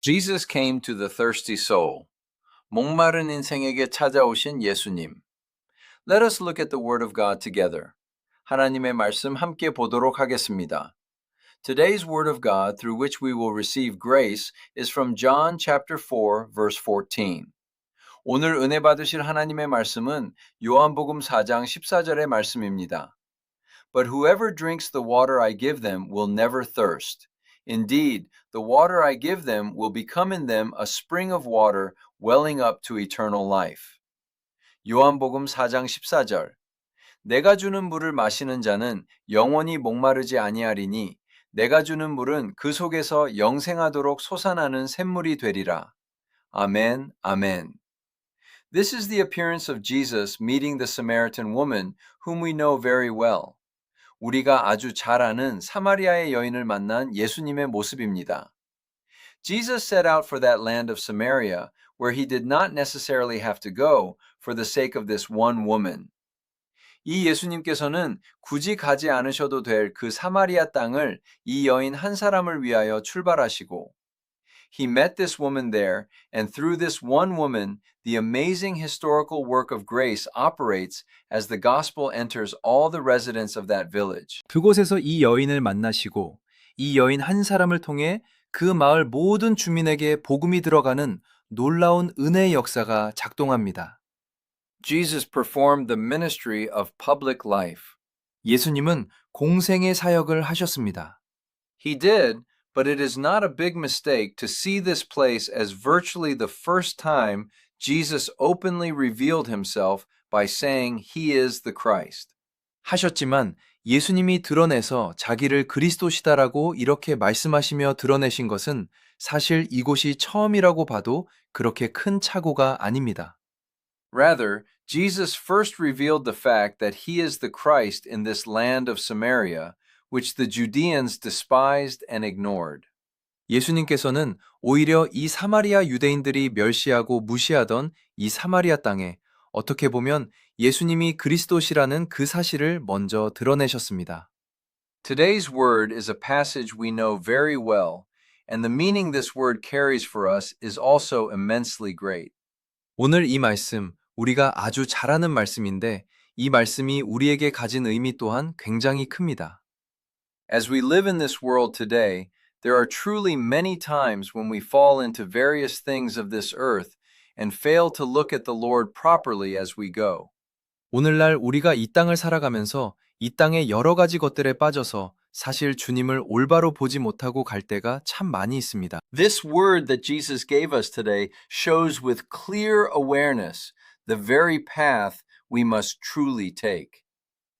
Jesus came to the thirsty soul. 목마른 인생에게 찾아오신 예수님. Let us look at the Word of God together. 하나님의 말씀 함께 보도록 하겠습니다. Today's Word of God through which we will receive grace is from John chapter 4, verse 14. 오늘 은혜 받으실 하나님의 말씀은 요한복음 4장 14절의 말씀입니다. But whoever drinks the water I give them will never thirst. Indeed, the water I give them will become in them a spring of water welling up to eternal life. 요한복음 4장 14절. 내가 주는 물을 마시는 자는 영원히 목마르지 아니하리니 내가 주는 물은 그 속에서 영생하도록 솟아나는 샘물이 되리라. 아멘, 아멘. This is the appearance of Jesus meeting the Samaritan woman whom we know very well. 우리가 아주 잘 아는 사마리아의 여인을 만난 예수님의 모습입니다. Jesus set out for that land of Samaria, where he did not necessarily have to go for the sake of this one woman. 이 예수님께서는 굳이 가지 않으셔도 될 그 사마리아 땅을 이 여인 한 사람을 위하여 출발하시고 He met this woman there, and through this one woman, the amazing historical work of grace operates as the gospel enters all the residents of that village. 그곳에서 이 여인을 만나시고 이 여인 한 사람을 통해 그 마을 모든 주민에게 복음이 들어가는 놀라운 은혜의 역사가 작동합니다. Jesus performed the ministry of public life. 예수님은 공생의 사역을 하셨습니다. He did, but it is not a big mistake to see this place as virtually the first time Jesus openly revealed himself by saying he is the Christ. 하셨지만 예수님이 드러내서 자기를 그리스도시다라고 이렇게 말씀하시며 드러내신 것은 사실 이곳이 처음이라고 봐도 그렇게 큰 착오가 아닙니다. Rather, Jesus first revealed the fact that he is the Christ in this land of Samaria, which the Judeans despised and ignored. 예수님께서는 오히려 이 사마리아 유대인들이 멸시하고 무시하던 이 사마리아 땅에 어떻게 보면 예수님이 그리스도시라는 그 사실을 먼저 드러내셨습니다. Today's word is a passage we know very well, and the meaning this word carries for us is also immensely great. 오늘 이 말씀, 우리가 아주 잘 아는 말씀인데 이 말씀이 우리에게 가진 의미 또한 굉장히 큽니다. As we live in this world today, there are truly many times when we fall into various things of this earth and fail to look at the Lord properly as we go. 오늘날 우리가 이 땅을 살아가면서 이 땅의 여러 가지 것들에 빠져서 사실 주님을 올바로 보지 못하고 갈 때가 참 많이 있습니다. This word that Jesus gave us today shows with clear awareness the very path we must truly take.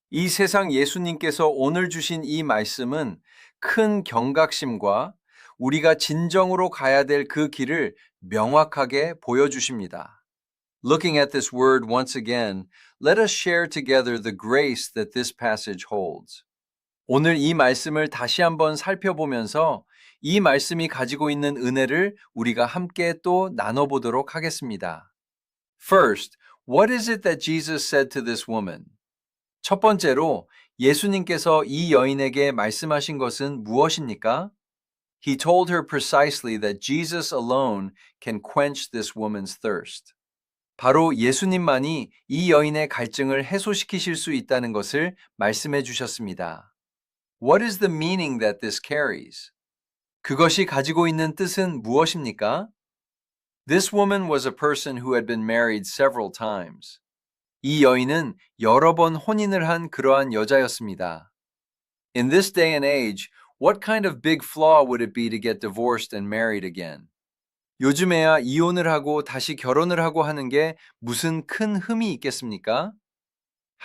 이 세상 예수님께서 오늘 주신 이 말씀은 큰 경각심과 우리가 진정으로 가야 될 그 길을 명확하게 보여주십니다. Looking at this word once again, let us share together the grace that this passage holds. 오늘 이 말씀을 다시 한번 살펴보면서 이 말씀이 가지고 있는 은혜를 우리가 함께 또 나눠보도록 하겠습니다. First, what is it that Jesus said to this woman? 첫 번째로 예수님께서 이 여인에게 말씀하신 것은 무엇입니까? He told her precisely that Jesus alone can quench this woman's thirst. 바로 예수님만이 이 여인의 갈증을 해소시키실 수 있다는 것을 말씀해 주셨습니다. What is the meaning that this carries? 그것이 가지고 있는 뜻은 무엇입니까? This woman was a person who had been married several times. 이 여인은 여러 번 혼인을 한 그러한 여자였습니다. In this day and age, what kind of big flaw would it be to get divorced and married again? 요즘에야 이혼을 하고 다시 결혼을 하고 하는 게 무슨 큰 흠이 있겠습니까?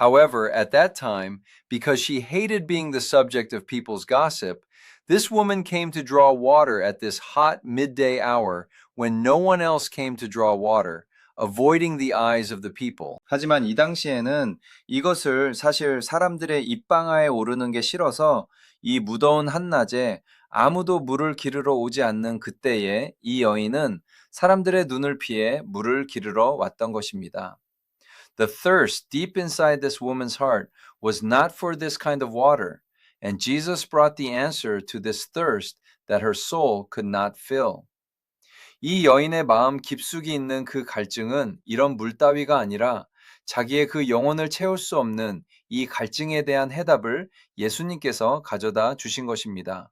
However, at that time, because she hated being the subject of people's gossip, this woman came to draw water at this hot midday hour when no one else came to draw water, avoiding the eyes of the people. 하지만 이 당시에는 이것을 사실 사람들의 입방아에 오르는 게 싫어서 이 무더운 한낮에 아무도 물을 기르러 오지 않는 그때에 이 여인은 사람들의 눈을 피해 물을 기르러 왔던 것입니다. The thirst deep inside this woman's heart was not for this kind of water, and Jesus brought the answer to this thirst that her soul could not fill. 이 여인의 마음 깊숙이 있는 그 갈증은 이런 물 따위가 아니라 자기의 그 영혼을 채울 수 없는 이 갈증에 대한 해답을 예수님께서 가져다 주신 것입니다.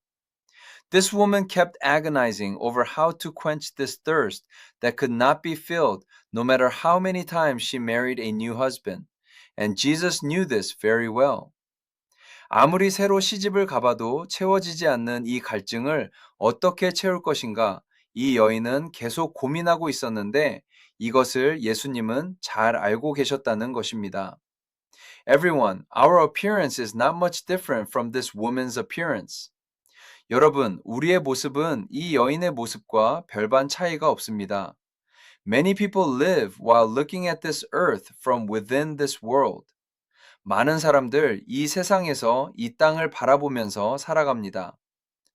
This woman kept agonizing over how to quench this thirst that could not be filled no matter how many times she married a new husband. And Jesus knew this very well. 아무리 새로 시집을 가봐도 채워지지 않는 이 갈증을 어떻게 채울 것인가 이 여인은 계속 고민하고 있었는데 이것을 예수님은 잘 알고 계셨다는 것입니다. Everyone, our appearance is not much different from this woman's appearance. 여러분, 우리의 모습은 이 여인의 모습과 별반 차이가 없습니다. Many people live while looking at this earth from within this world. 많은 사람들 이 세상에서 이 땅을 바라보면서 살아갑니다.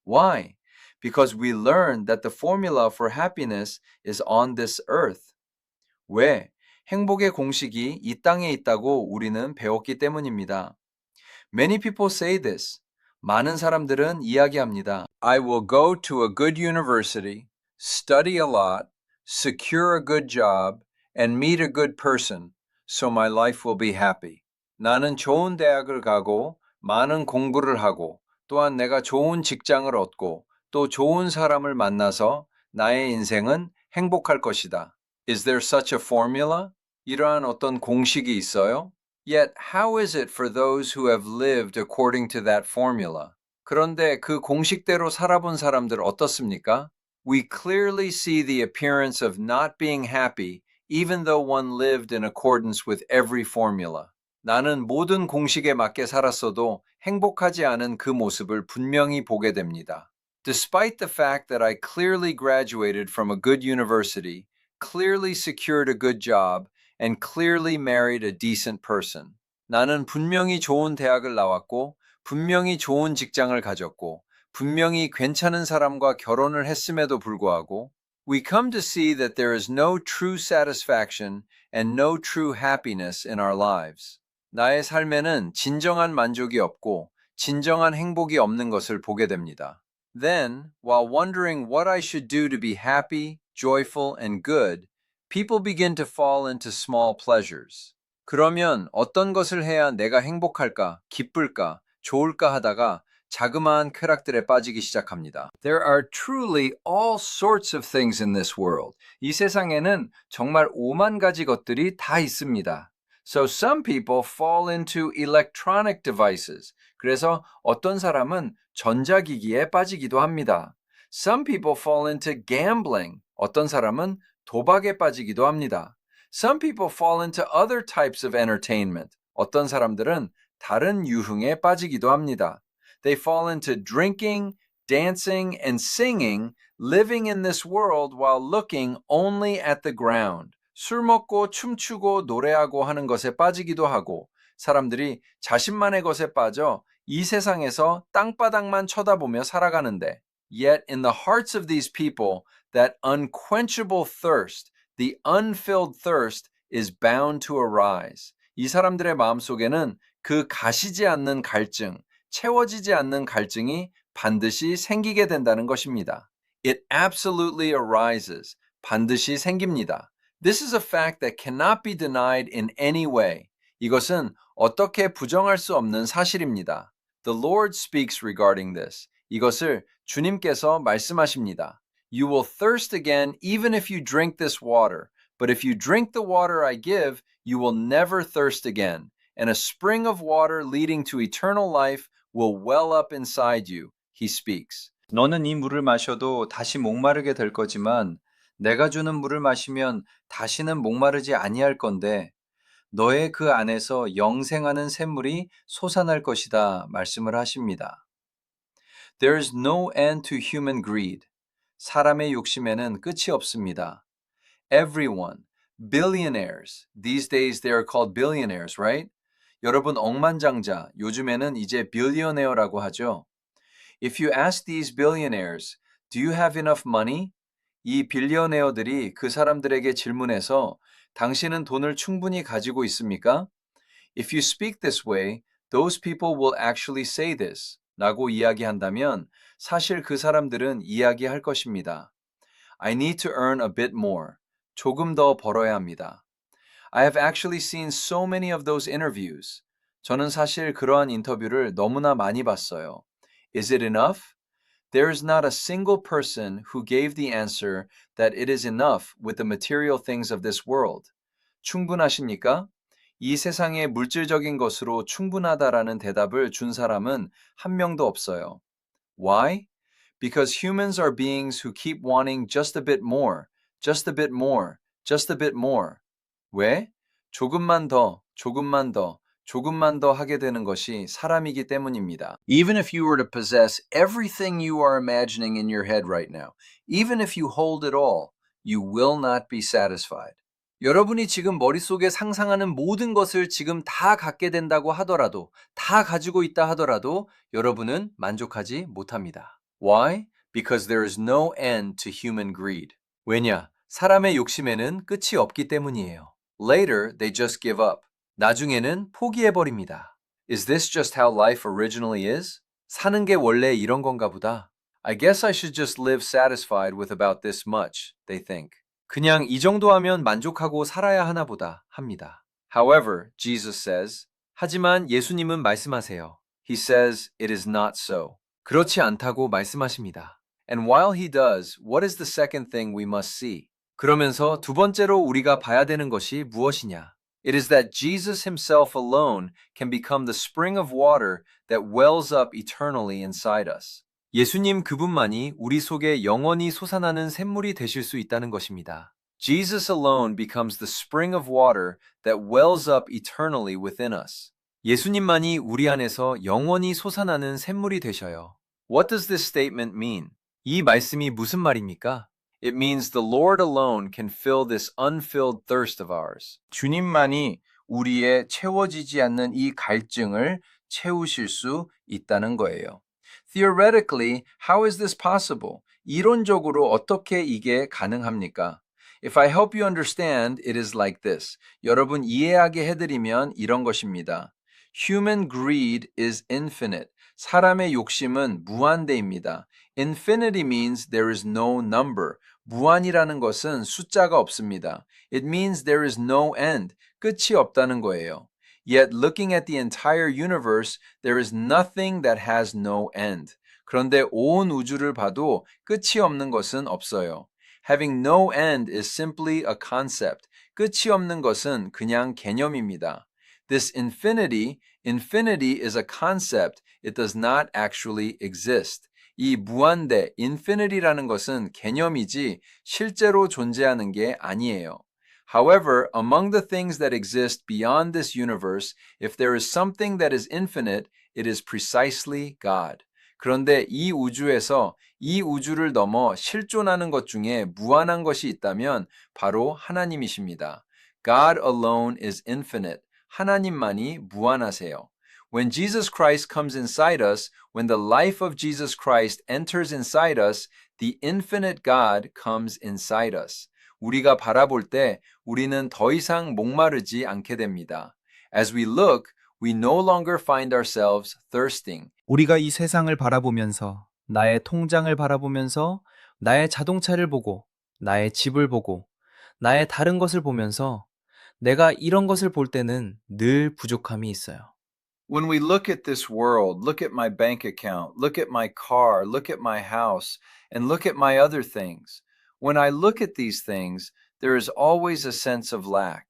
Why? Because we learned that the formula for happiness is on this earth. 왜? 행복의 공식이 이 땅에 있다고 우리는 배웠기 때문입니다. Many people say this. 많은 사람들은 이야기합니다. I will go to a good university, study a lot, secure a good job, and meet a good person, so my life will be happy. 나는 좋은 대학을 가고 많은 공부를 하고 또한 내가 좋은 직장을 얻고 또 좋은 사람을 만나서 나의 인생은 행복할 것이다. Is there such a formula? 이러한 어떤 공식이 있어요? Yet how is it for those who have lived according to that formula? 그런데 그 공식대로 살아본 사람들 어떻습니까? We clearly see the appearance of not being happy even though one lived in accordance with every formula. 나는 모든 공식에 맞게 살았어도 행복하지 않은 그 모습을 분명히 보게 됩니다. Despite the fact that I clearly graduated from a good university, clearly secured a good job, and clearly married a decent person. 나는 분명히 좋은 대학을 나왔고, 분명히 좋은 직장을 가졌고, 분명히 괜찮은 사람과 결혼을 했음에도 불구하고, we come to see that there is no true satisfaction and no true happiness in our lives. 나의 삶에는 진정한 만족이 없고, 진정한 행복이 없는 것을 보게 됩니다. Then, while wondering what I should do to be happy, joyful, and good, people begin to fall into small pleasures. 그러면 어떤 것을 해야 내가 행복할까, 기쁠까, 좋을까 하다가 자그마한 쾌락들에 빠지기 시작합니다. There are truly all sorts of things in this world. 이 세상에는 정말 오만 가지 것들이 다 있습니다. So some people fall into electronic devices. 그래서 어떤 사람은 전자기기에 빠지기도 합니다. Some people fall into gambling. 어떤 사람은 도박에 빠지기도 합니다. Some people fall into other types of entertainment. 어떤 사람들은 다른 유흥에 빠지기도 합니다. They fall into drinking, dancing, and singing, living in this world while looking only at the ground. 술 먹고 춤추고 노래하고 하는 것에 빠지기도 하고 사람들이 자신만의 것에 빠져 이 세상에서 땅바닥만 쳐다보며 살아가는데 Yet in the hearts of these people that unquenchable thirst, the unfilled thirst is bound to arise. 이 사람들의 마음속에는 그 가시지 않는 갈증, 채워지지 않는 갈증이 반드시 생기게 된다는 것입니다. It absolutely arises. 반드시 생깁니다. This is a fact that cannot be denied in any way. 이것은 어떻게 부정할 수 없는 사실입니다. The Lord speaks regarding this. 이것을 주님께서 말씀하십니다. You will thirst again even if you drink this water. But if you drink the water I give, you will never thirst again. And a spring of water leading to eternal life will well up inside you. He speaks. 너는 이 물을 마셔도 다시 목마르게 될 거지만 내가 주는 물을 마시면 다시는 목마르지 아니할 건데 너의 그 안에서 영생하는 샘물이 솟아날 것이다 말씀을 하십니다. There is no end to human greed. 사람의 욕심에는 끝이 없습니다. Everyone, billionaires, these days they are called billionaires, right? 여러분 억만장자, 요즘에는 이제 billionaire라고 하죠. If you ask these billionaires, do you have enough money? 이 빌리어네어들이 그 사람들에게 질문해서 당신은 돈을 충분히 가지고 있습니까? If you speak this way, those people will actually say this. 라고 이야기한다면 사실 그 사람들은 이야기할 것입니다. I need to earn a bit more. 조금 더 벌어야 합니다. I have actually seen so many of those interviews. 저는 사실 그러한 인터뷰를 너무나 많이 봤어요. Is it enough? There is not a single person who gave the answer that it is enough with the material things of this world. 충분하십니까? 이 세상의 물질적인 것으로 충분하다라는 대답을 준 사람은 한 명도 없어요. Why? Because humans are beings who keep wanting just a bit more, just a bit more, just a bit more. 왜? 조금만 더, 조금만 더, 조금만 더 하게 되는 것이 사람이기 때문입니다. Even if you were to possess everything you are imagining in your head right now, even if you hold it all, you will not be satisfied. 여러분이 지금 머릿속에 상상하는 모든 것을 지금 다 갖게 된다고 하더라도, 다 가지고 있다 하더라도 여러분은 만족하지 못합니다. Why? Because there is no end to human greed. 왜냐? 사람의 욕심에는 끝이 없기 때문이에요. Later, they just give up. 나중에는 포기해버립니다. Is this just how life originally is? 사는 게 원래 이런 건가 보다. I guess I should just live satisfied with about this much, they think. 그냥 이 정도 하면 만족하고 살아야 하나 보다 합니다. However, Jesus says, 하지만 예수님은 말씀하세요. He says it is not so. 그렇지 않다고 말씀하십니다. And while he does, what is the second thing we must see? 그러면서 두 번째로 우리가 봐야 되는 것이 무엇이냐? It is that Jesus himself alone can become the spring of water that wells up eternally inside us. 예수님 그분만이 우리 속에 영원히 솟아나는 샘물이 되실 수 있다는 것입니다. Jesus alone becomes the spring of water that wells up eternally within us. 예수님만이 우리 안에서 영원히 솟아나는 샘물이 되셔요. What does this statement mean? 이 말씀이 무슨 말입니까? It means the Lord alone can fill this unfilled thirst of ours. 주님만이 우리의 채워지지 않는 이 갈증을 채우실 수 있다는 거예요. Theoretically, how is this possible? 이론적으로 어떻게 이게 가능합니까? If I help you understand, it is like this. 여러분 이해하게 해드리면 이런 것입니다. Human greed is infinite. 사람의 욕심은 무한대입니다. Infinity means there is no number. 무한이라는 것은 숫자가 없습니다. It means there is no end. 끝이 없다는 거예요. Yet looking at the entire universe, there is nothing that has no end. 그런데 온 우주를 봐도 끝이 없는 것은 없어요. Having no end is simply a concept. 끝이 없는 것은 그냥 개념입니다. This infinity is a concept. It does not actually exist. 이 무한대, infinity라는 것은 개념이지 실제로 존재하는 게 아니에요. However, among the things that exist beyond this universe, if there is something that is infinite, it is precisely God. 그런데 이 우주에서 이 우주를 넘어 실존하는 것 중에 무한한 것이 있다면 바로 하나님이십니다. God alone is infinite. 하나님만이 무한하세요. When Jesus Christ comes inside us, when the life of Jesus Christ enters inside us, the infinite God comes inside us. 우리가 바라볼 때 우리는 더 이상 목마르지 않게 됩니다. As we look, we no longer find ourselves thirsting. 우리가 이 세상을 바라보면서, 나의 통장을 바라보면서, 나의 자동차를 보고, 나의 집을 보고, 나의 다른 것을 보면서 내가 이런 것을 볼 때는 늘 부족함이 있어요. When we look at this world, look at my bank account, look at my car, look at my house, and look at my other things. When I look at these things, there is always a sense of lack.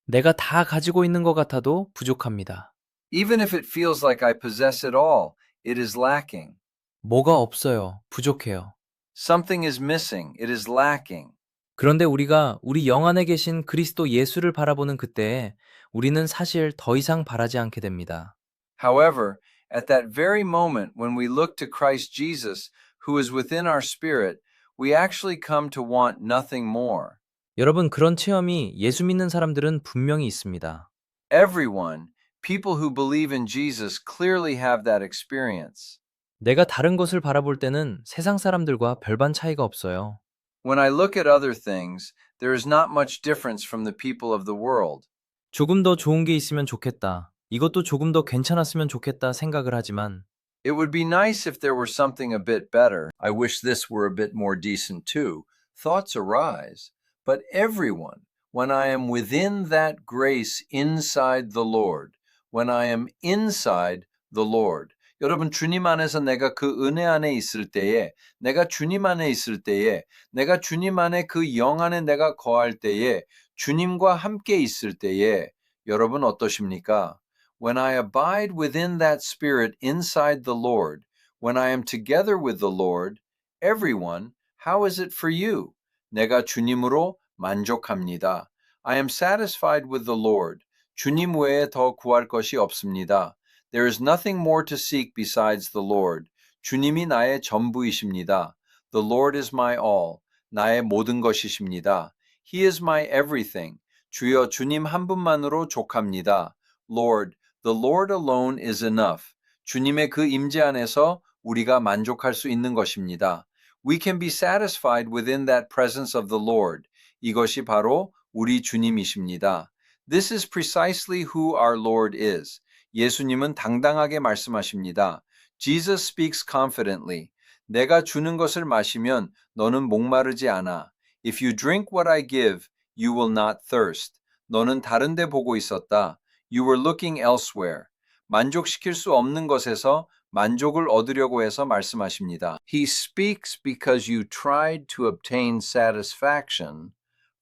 내가 다 가지고 있는 것 같아도 부족합니다. Even if it feels like I possess it all, it is lacking. 뭐가 없어요. 부족해요. Something is missing. It is lacking. 그런데 우리가 우리 영 안에 계신 그리스도 예수를 바라보는 그때에 우리는 사실 더 이상 바라지 않게 됩니다. However, at that very moment when we look to Christ Jesus, who is within our spirit, we actually come to want nothing more. 여러분, 그런 체험이 예수 믿는 사람들은 분명히 있습니다. Everyone, people who believe in Jesus clearly have that experience. 내가 다른 것을 바라볼 때는 세상 사람들과 별반 차이가 없어요. When I look at other things, there is not much difference from the people of the world. 조금 더 좋은 게 있으면 좋겠다. 이것도 조금 더 괜찮았으면 좋겠다 생각을 하지만 It would be nice if there were something a bit better. I wish this were a bit more decent too. thoughts arise, but everyone, when I am within that grace inside the Lord, when I am inside the Lord. 여러분, 주님 안에서 내가 그 은혜 안에 있을 때에, 내가 주님 안에 있을 때에, 내가 주님 안에 그 영 안에 내가 거할 때에, 주님과 함께 있을 때에, 여러분 어떠십니까? When I abide within that spirit inside the Lord, when I am together with the Lord, everyone, how is it for you? 내가 주님으로 만족합니다. I am satisfied with the Lord. 주님 외에 더 구할 것이 없습니다. There is nothing more to seek besides the Lord. 주님이 나의 전부이십니다. The Lord is my all. 나의 모든 것이십니다. He is my everything. 주여 주님 한 분만으로 족합니다. Lord, the Lord alone is enough. 주님의 그 임재 안에서 우리가 만족할 수 있는 것입니다. We can be satisfied within that presence of the Lord. 이것이 바로 우리 주님이십니다. This is precisely who our Lord is. 예수님은 당당하게 말씀하십니다. Jesus speaks confidently. 내가 주는 것을 마시면 너는 목마르지 않아. If you drink what I give, you will not thirst. 너는 다른 데 보고 있었다. You were looking elsewhere. 만족시킬 수 없는 것에서 만족을 얻으려고 해서 말씀하십니다. He speaks because you tried to obtain satisfaction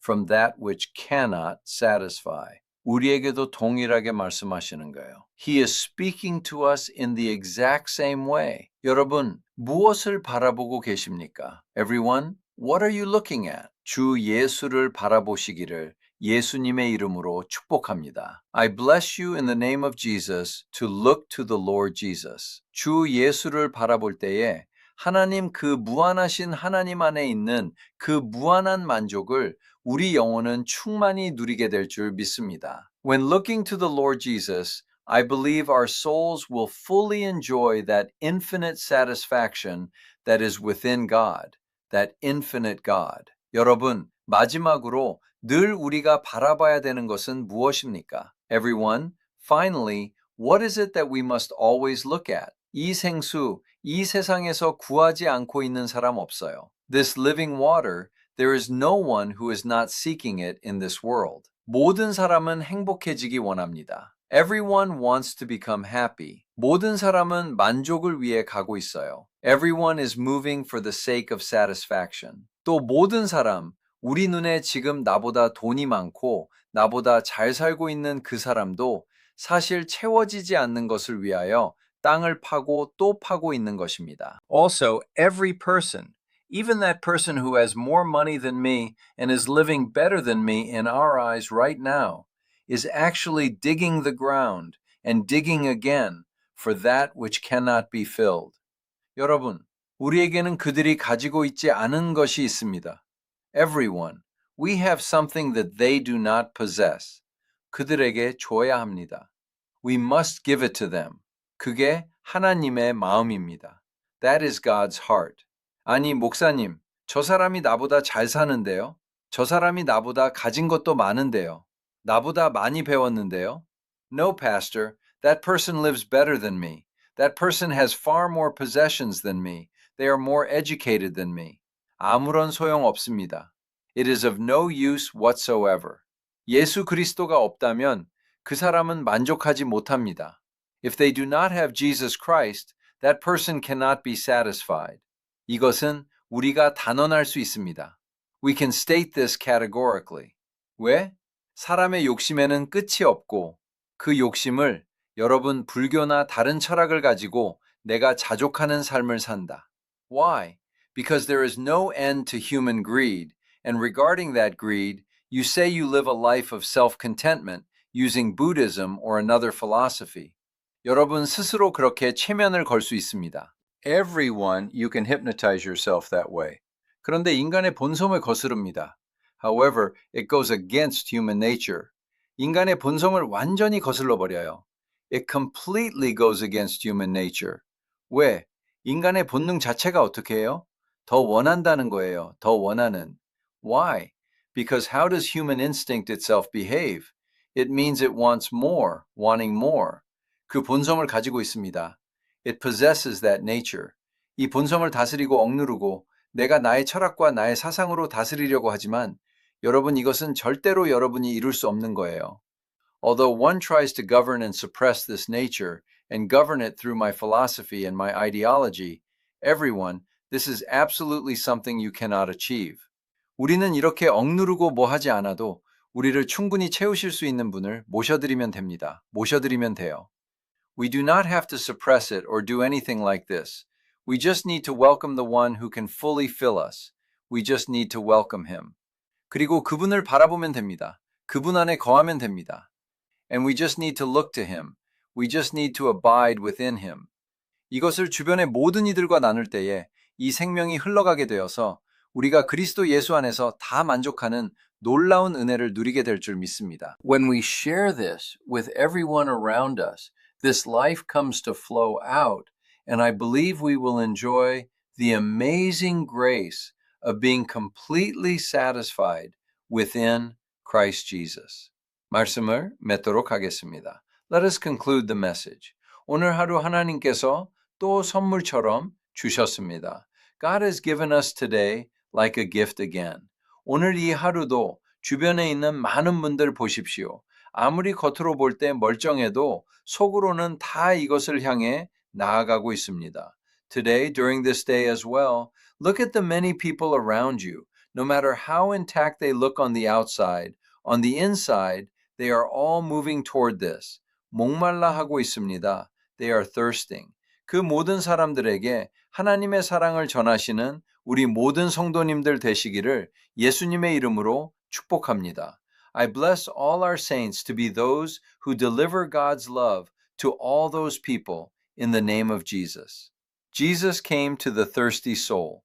from that which cannot satisfy. 우리에게도 동일하게 말씀하시는 거예요. He is speaking to us in the exact same way. 여러분, 무엇을 바라보고 계십니까? Everyone, what are you looking at? 주 예수를 바라보시기를 예수님의 이름으로 축복합니다. I bless you in the name of Jesus to look to the Lord Jesus. 주 예수를 바라볼 때에 하나님 그 무한하신 하나님 안에 있는 그 무한한 만족을 우리 영혼은 충만히 누리게 될 줄 믿습니다. When looking to the Lord Jesus, I believe our souls will fully enjoy that infinite satisfaction that is within God, that infinite God. 여러분, 마지막으로 늘 우리가 바라봐야 되는 것은 무엇입니까? Everyone, finally, what is it that we must always look at? 이 생수, 이 세상에서 구하지 않고 있는 사람 없어요. This living water, there is no one who is not seeking it in this world. 모든 사람은 행복해지기 원합니다. Everyone wants to become happy. 모든 사람은 만족을 위해 가고 있어요. Everyone is moving for the sake of satisfaction. 또 모든 사람, 우리 눈에 지금 나보다 돈이 많고 나보다 잘 살고 있는 그 사람도 사실 채워지지 않는 것을 위하여 땅을 파고 또 파고 있는 것입니다. Also, every person, even that person who has more money than me and is living better than me in our eyes right now, is actually digging the ground and digging again for that which cannot be filled. 여러분, 우리에게는 그들이 가지고 있지 않은 것이 있습니다. Everyone, we have something that they do not possess. 그들에게 줘야 합니다. We must give it to them. 그게 하나님의 마음입니다. That is God's heart. 아니, 목사님, 저 사람이 나보다 잘 사는데요? 저 사람이 나보다 가진 것도 많은데요? 나보다 많이 배웠는데요? No, pastor, that person lives better than me. That person has far more possessions than me. They are more educated than me. 아무런 소용 없습니다. It is of no use whatsoever. 예수 그리스도가 없다면 그 사람은 만족하지 못합니다. If they do not have Jesus Christ, that person cannot be satisfied. 이것은 우리가 단언할 수 있습니다. We can state this categorically. 왜? 사람의 욕심에는 끝이 없고 그 욕심을 여러분 불교나 다른 철학을 가지고 내가 자족하는 삶을 산다. Why? Because there is no end to human greed, and regarding that greed, you say you live a life of self-contentment using Buddhism or another philosophy. 여러분 스스로 그렇게 체면을 걸 수 있습니다. Everyone, you can hypnotize yourself that way. 그런데 인간의 본성을 거스릅니다. However, it goes against human nature. 인간의 본성을 완전히 거슬러 버려요. It completely goes against human nature. 왜? 인간의 본능 자체가 어떻게 해요? 더 원한다는 거예요. 더 원하는. Why? Because how does human instinct itself behave? It means it wants more, wanting more. 그 본성을 가지고 있습니다. It possesses that nature. 이 본성을 다스리고 억누르고 내가 나의 철학과 나의 사상으로 다스리려고 하지만 여러분 이것은 절대로 여러분이 이룰 수 없는 거예요. Although one tries to govern and suppress this nature and govern it through my philosophy and my ideology, everyone, this is absolutely something you cannot achieve. 우리는 이렇게 억누르고 뭐 하지 않아도 우리를 충분히 채우실 수 있는 분을 모셔드리면 됩니다. 모셔드리면 돼요. We do not have to suppress it or do anything like this. We just need to welcome the one who can fully fill us. We just need to welcome him. 그리고 그분을 바라보면 됩니다. 그분 안에 거하면 됩니다. And we just need to look to him. We just need to abide within him. 이것을 주변의 모든 이들과 나눌 때에 이 생명이 흘러가게 되어서 우리가 그리스도 예수 안에서 다 만족하는 놀라운 은혜를 누리게 될 줄 믿습니다. When we share this with everyone around us, this life comes to flow out, and I believe we will enjoy the amazing grace of being completely satisfied within Christ Jesus. 말씀을 맺도록 하겠습니다. Let us conclude the message. 오늘 하루 하나님께서 또 선물처럼 주셨습니다. God has given us today like a gift again. 오늘 이 하루도 주변에 있는 많은 분들 보십시오. 아무리 겉으로 볼 때 멀쩡해도 속으로는 다 이것을 향해 나아가고 있습니다. Today, during this day as well, look at the many people around you. No matter how intact they look on the outside, on the inside, they are all moving toward this. 목말라 하고 있습니다. They are thirsting. 그 모든 사람들에게 하나님의 사랑을 전하시는 우리 모든 성도님들 되시기를 예수님의 이름으로 축복합니다. I bless all our saints to be those who deliver God's love to all those people in the name of Jesus. Jesus came to the thirsty soul.